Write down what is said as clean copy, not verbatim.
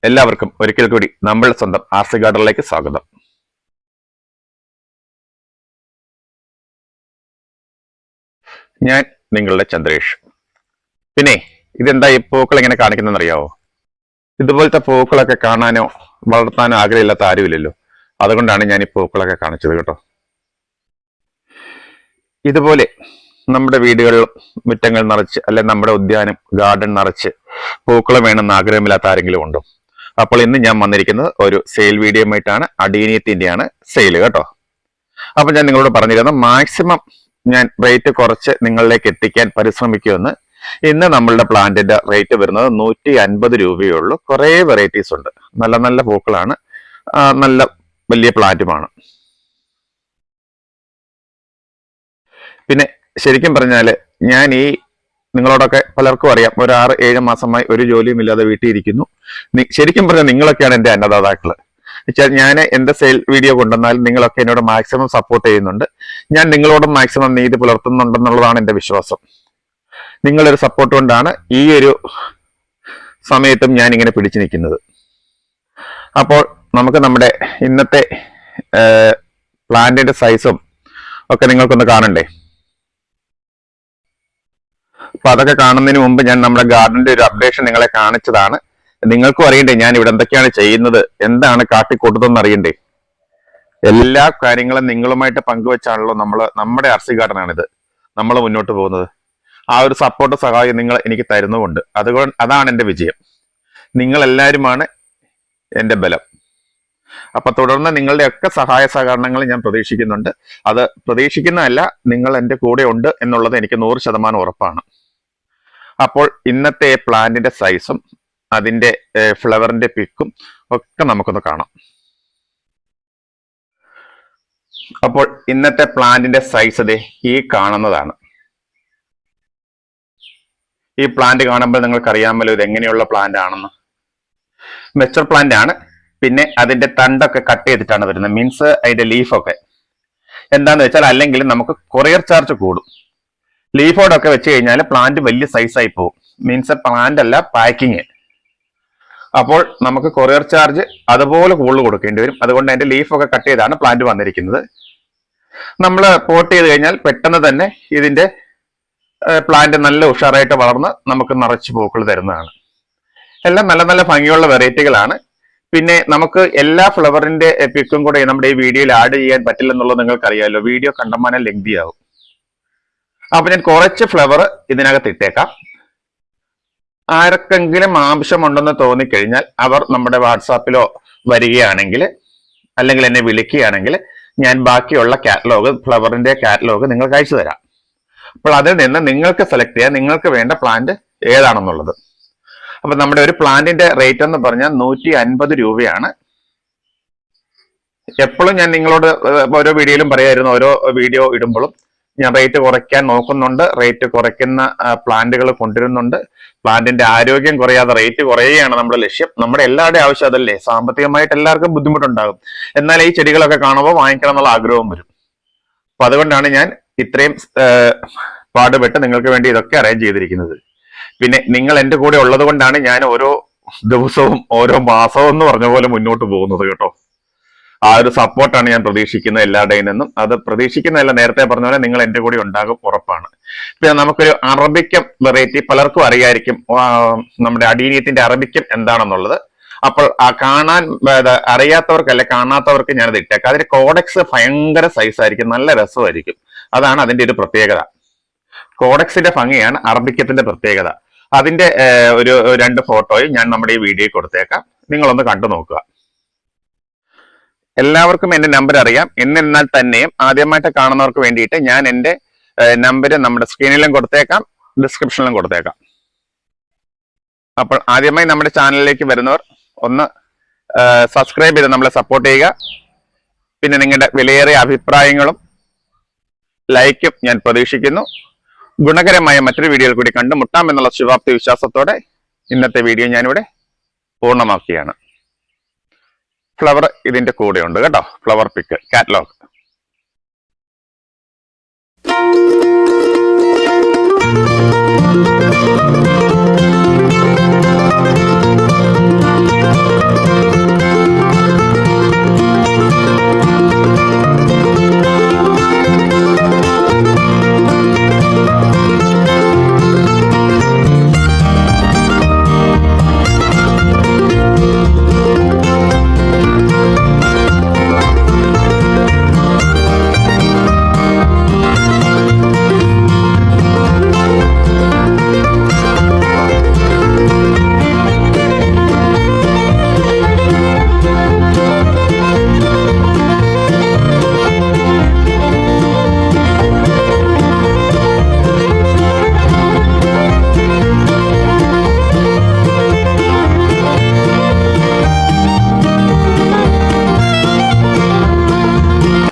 എല്ലാവർക്കും ഒരിക്കൽ കൂടി നമ്മൾ സ്വന്തം ആർസി ഗാർഡനിലേക്ക് സ്വാഗതം. ഞാൻ നിങ്ങളുടെ ചന്ദ്രേഷ്. പിന്നെ ഇതെന്താ ഈ പൂക്കൾ ഇങ്ങനെ കാണിക്കുന്നതെന്ന് അറിയാവോ? ഇതുപോലത്തെ പൂക്കളൊക്കെ കാണാനോ വളർത്താനോ ആഗ്രഹമില്ലാത്ത ആരുമില്ലല്ലോ. അതുകൊണ്ടാണ് ഞാൻ ഈ പൂക്കളൊക്കെ കാണിച്ചത് കേട്ടോ. ഇതുപോലെ നമ്മുടെ വീടുകളിൽ മുറ്റങ്ങൾ നിറച്ച് അല്ലെ നമ്മുടെ ഉദ്യാനം ഗാർഡൻ നിറച്ച് പൂക്കൾ വേണമെന്ന് ആഗ്രഹമില്ലാത്ത ആരെങ്കിലും ഉണ്ടോ? അപ്പോൾ ഇന്ന് ഞാൻ വന്നിരിക്കുന്നത് ഒരു സെയിൽ വീഡിയോ ആയിട്ടാണ്. അഡീനിയത്തിന്റെയാണ് സെയിൽ കേട്ടോ. അപ്പൊ ഞാൻ നിങ്ങളോട് പറഞ്ഞിരുന്നു മാക്സിമം ഞാൻ റേറ്റ് കുറച്ച് നിങ്ങളിലേക്ക് എത്തിക്കാൻ പരിശ്രമിക്കുമെന്ന്. ഇന്ന് നമ്മളുടെ പ്ലാന്റിന്റെ റേറ്റ് വരുന്നത് 150 രൂപയേ ഉള്ളൂ. കുറെ വെറൈറ്റീസ് ഉണ്ട്, നല്ല നല്ല പൂക്കളാണ്, നല്ല വലിയ പ്ലാന്റുമാണ്. പിന്നെ ശരിക്കും പറഞ്ഞാല് ഞാൻ ഈ നിങ്ങളോടൊക്കെ പലർക്കും അറിയാം, ഒരു 6-7 മാസമായി ഒരു ജോലിയും ഇല്ലാതെ വീട്ടിൽ ഇരിക്കുന്നു. ശരിക്കും പറഞ്ഞാൽ നിങ്ങളൊക്കെയാണ് എന്റെ അന്നദാതാക്കള്. ഞാൻ എന്റെ സെയിൽ വീഡിയോ കൊണ്ടുവന്നാലും നിങ്ങളൊക്കെ എന്നോട് മാക്സിമം സപ്പോർട്ട് ചെയ്യുന്നുണ്ട്. ഞാൻ നിങ്ങളോടും മാക്സിമം നീതി പുലർത്തുന്നുണ്ടെന്നുള്ളതാണ് എന്റെ വിശ്വാസം. നിങ്ങളൊരു സപ്പോർട്ട് കൊണ്ടാണ് ഈ ഒരു സമയത്തും ഞാൻ ഇങ്ങനെ പിടിച്ചു നിൽക്കുന്നത്. അപ്പോൾ നമുക്ക് നമ്മുടെ ഇന്നത്തെ പ്ലാന്റിന്റെ സൈസും ഒക്കെ നിങ്ങൾക്കൊന്ന് കാണണ്ടേ? അപ്പൊ അതൊക്കെ കാണുന്നതിന് മുമ്പ് ഞാൻ നമ്മുടെ ഗാർഡന്റെ ഒരു അപ്ഡേഷൻ നിങ്ങളെ കാണിച്ചതാണ്. നിങ്ങൾക്കും അറിയണ്ടേ ഞാൻ ഇവിടെ എന്തൊക്കെയാണ് ചെയ്യുന്നത്, എന്താണ് കാട്ടിക്കൂട്ടുന്നതെന്ന് അറിയണ്ടേ? എല്ലാ കാര്യങ്ങളും നിങ്ങളുമായിട്ട് പങ്കുവെച്ചാണല്ലോ നമ്മുടെ ആർസി ഗാർഡനാണിത് നമ്മൾ മുന്നോട്ട് പോകുന്നത്. ആ ഒരു സപ്പോർട്ട് സഹായം നിങ്ങൾ എനിക്ക് തരുന്നുമുണ്ട്. അതാണ് എന്റെ വിജയം. നിങ്ങൾ എല്ലാവരുമാണ് എന്റെ ബലം. അപ്പൊ തുടർന്ന് നിങ്ങളുടെ ഒക്കെ സഹായ സഹകരണങ്ങൾ ഞാൻ പ്രതീക്ഷിക്കുന്നുണ്ട്. അത് പ്രതീക്ഷിക്കുന്നതല്ല, നിങ്ങൾ എന്റെ കൂടെ ഉണ്ട് എന്നുള്ളത് എനിക്ക് 100% ഉറപ്പാണ്. അപ്പോൾ ഇന്നത്തെ പ്ലാന്റിന്റെ സൈസും അതിന്റെ ഫ്ലവറിന്റെ പിക്കും ഒക്കെ നമുക്കൊന്ന് കാണാം. അപ്പോൾ ഇന്നത്തെ പ്ലാന്റിന്റെ സൈസ് ദേ ഈ കാണുന്നതാണ്. ഈ പ്ലാന്റ് കാണുമ്പോൾ നിങ്ങൾക്ക് അറിയാമല്ലോ ഇത് എങ്ങനെയുള്ള പ്ലാന്റ് ആണെന്ന്. മെച്ചർ പ്ലാന്റ് ആണ്. പിന്നെ അതിന്റെ തണ്ടൊക്കെ കട്ട് ചെയ്തിട്ടാണ് വരുന്നത്. മീൻസ് അതിന്റെ ലീഫൊക്കെ എന്താന്ന് വെച്ചാൽ, അല്ലെങ്കിൽ നമുക്ക് കൊറിയർ ചാർജ് കൂടും. ലീഫോടൊക്കെ വെച്ച് കഴിഞ്ഞാൽ പ്ലാന്റ് വലിയ സൈസായി പോകും. മീൻസ് പ്ലാന്റ് അല്ല, പാക്കിങ്. അപ്പോൾ നമുക്ക് കൊറിയർ ചാർജ് അതുപോലെ കൂടുതൽ കൊടുക്കേണ്ടി വരും. അതുകൊണ്ട് അതിന്റെ ലീഫൊക്കെ കട്ട് ചെയ്താണ് പ്ലാന്റ് വന്നിരിക്കുന്നത്. നമ്മൾ പോട്ട് ചെയ്ത് കഴിഞ്ഞാൽ പെട്ടെന്ന് തന്നെ ഇതിന്റെ പ്ലാന്റ് നല്ല ഉഷാറായിട്ട് വളർന്ന് നമുക്ക് നിറച്ച് പൂക്കൾ തരുന്നതാണ്. എല്ലാം നല്ല നല്ല ഭംഗിയുള്ള വെറൈറ്റികളാണ്. പിന്നെ നമുക്ക് എല്ലാ ഫ്ലവറിന്റെ പിക്കും കൂടെ നമ്മുടെ ഈ വീഡിയോയിൽ ആഡ് ചെയ്യാൻ പറ്റില്ലെന്നുള്ളത് നിങ്ങൾക്ക് അറിയാമല്ലോ. വീഡിയോ കണ്ടമാനം ലെങ്തി ആവും. അപ്പൊ ഞാൻ കുറച്ച് ഫ്ലവർ ഇതിനകത്ത് ഇട്ടേക്കാം. ആർക്കെങ്കിലും ആവശ്യമുണ്ടെന്ന് തോന്നിക്കഴിഞ്ഞാൽ അവർ നമ്മുടെ വാട്സാപ്പിലോ വരികയാണെങ്കിൽ അല്ലെങ്കിൽ എന്നെ വിളിക്കുകയാണെങ്കിൽ ഞാൻ ബാക്കിയുള്ള കാറ്റലോഗ്, ഫ്ലവറിന്റെ കാറ്റലോഗ് നിങ്ങൾക്ക് അയച്ചു തരാം. അപ്പോൾ അതിൽ നിന്ന് നിങ്ങൾക്ക് സെലക്ട് ചെയ്യാം നിങ്ങൾക്ക് വേണ്ട പ്ലാന്റ് ഏതാണെന്നുള്ളത്. അപ്പൊ നമ്മുടെ ഒരു പ്ലാന്റിന്റെ റേറ്റ് എന്ന് പറഞ്ഞാൽ 150 രൂപയാണ്. എപ്പോഴും ഞാൻ നിങ്ങളോട് ഓരോ വീഡിയോയിലും പറയായിരുന്നു, ഓരോ വീഡിയോ ഇടുമ്പോഴും ഞാൻ റേറ്റ് കുറയ്ക്കാൻ നോക്കുന്നുണ്ട്. റേറ്റ് കുറയ്ക്കുന്ന പ്ലാന്റുകൾ കൊണ്ടുവരുന്നുണ്ട്. പ്ലാന്റിന്റെ ആരോഗ്യം കുറയാതെ റേറ്റ് കുറയുകയാണ് നമ്മുടെ ലക്ഷ്യം. നമ്മുടെ എല്ലാവരുടെയും ആവശ്യം അതല്ലേ. സാമ്പത്തികമായിട്ട് എല്ലാവർക്കും ബുദ്ധിമുട്ടുണ്ടാകും, എന്നാൽ ഈ ചെടികളൊക്കെ കാണുമ്പോൾ വാങ്ങിക്കണം എന്നുള്ള ആഗ്രഹവും വരും. അപ്പൊ അതുകൊണ്ടാണ് ഞാൻ ഇത്രയും പാടുപെട്ട് നിങ്ങൾക്ക് വേണ്ടി ഇതൊക്കെ അറേഞ്ച് ചെയ്തിരിക്കുന്നത്. പിന്നെ നിങ്ങൾ എന്റെ കൂടെ ഉള്ളത് കൊണ്ടാണ് ഞാൻ ഓരോ ദിവസവും ഓരോ മാസവും എന്ന് പറഞ്ഞ പോലെ മുന്നോട്ട് പോകുന്നത് കേട്ടോ. ആ ഒരു സപ്പോർട്ടാണ് ഞാൻ പ്രതീക്ഷിക്കുന്നത് എല്ലാവരുടെയും നിന്നും. അത് പ്രതീക്ഷിക്കുന്നതല്ല, നേരത്തെ പറഞ്ഞ പോലെ നിങ്ങൾ എന്റെ കൂടെ ഉണ്ടാകും, ഉറപ്പാണ്. പിന്നെ നമുക്കൊരു അറബിക്കം വെറൈറ്റി പലർക്കും അറിയായിരിക്കും, നമ്മുടെ അഡീനിയത്തിന്റെ അറബിക്കം എന്താണെന്നുള്ളത്. അപ്പോൾ കാണാൻ അറിയാത്തവർക്കല്ല, കാണാത്തവർക്ക് ഞാനത് ഇട്ടേക്കാം. അതിന്റെ കോഡക്സ് ഭയങ്കര സൈസായിരിക്കും, നല്ല രസമായിരിക്കും. അതാണ് അതിന്റെ ഒരു പ്രത്യേകത. കോഡക്സിന്റെ ഭംഗിയാണ് അറബിക്കത്തിന്റെ പ്രത്യേകത. അതിന്റെ ഒരു 2 ഫോട്ടോയും ഞാൻ നമ്മുടെ ഈ വീഡിയോയിൽ കൊടുത്തേക്കാം, നിങ്ങളൊന്ന് കണ്ടു നോക്കുക. എല്ലാവർക്കും എന്റെ നമ്പർ അറിയാം. എന്നിരുന്നാൽ തന്നെയും ആദ്യമായിട്ട് കാണുന്നവർക്ക് വേണ്ടിയിട്ട് ഞാൻ എന്റെ നമ്പർ നമ്മുടെ സ്ക്രീനിലും കൊടുത്തേക്കാം, ഡിസ്ക്രിപ്ഷനിലും കൊടുത്തേക്കാം. അപ്പോൾ ആദ്യമായി നമ്മുടെ ചാനലിലേക്ക് വരുന്നവർ ഒന്ന് സബ്സ്ക്രൈബ് ചെയ്ത് നമ്മളെ സപ്പോർട്ട് ചെയ്യുക. പിന്നെ നിങ്ങളുടെ വിലയേറിയ അഭിപ്രായങ്ങളും ലൈക്കും ഞാൻ പ്രതീക്ഷിക്കുന്നു. ഗുണകരമായ മറ്റൊരു വീഡിയോയിൽ കൂടി കണ്ടുമുട്ടാം എന്നുള്ള ശുഭാപ്തി വിശ്വാസത്തോടെ ഇന്നത്തെ വീഡിയോ ഞാനിവിടെ പൂർണ്ണമാക്കുകയാണ്. ഫ്ലവർ ഇതിന്റെ കൂടെ ഉണ്ട് കേട്ടോ, ഫ്ലവർ പിക്ക് കാറ്റലോഗ്.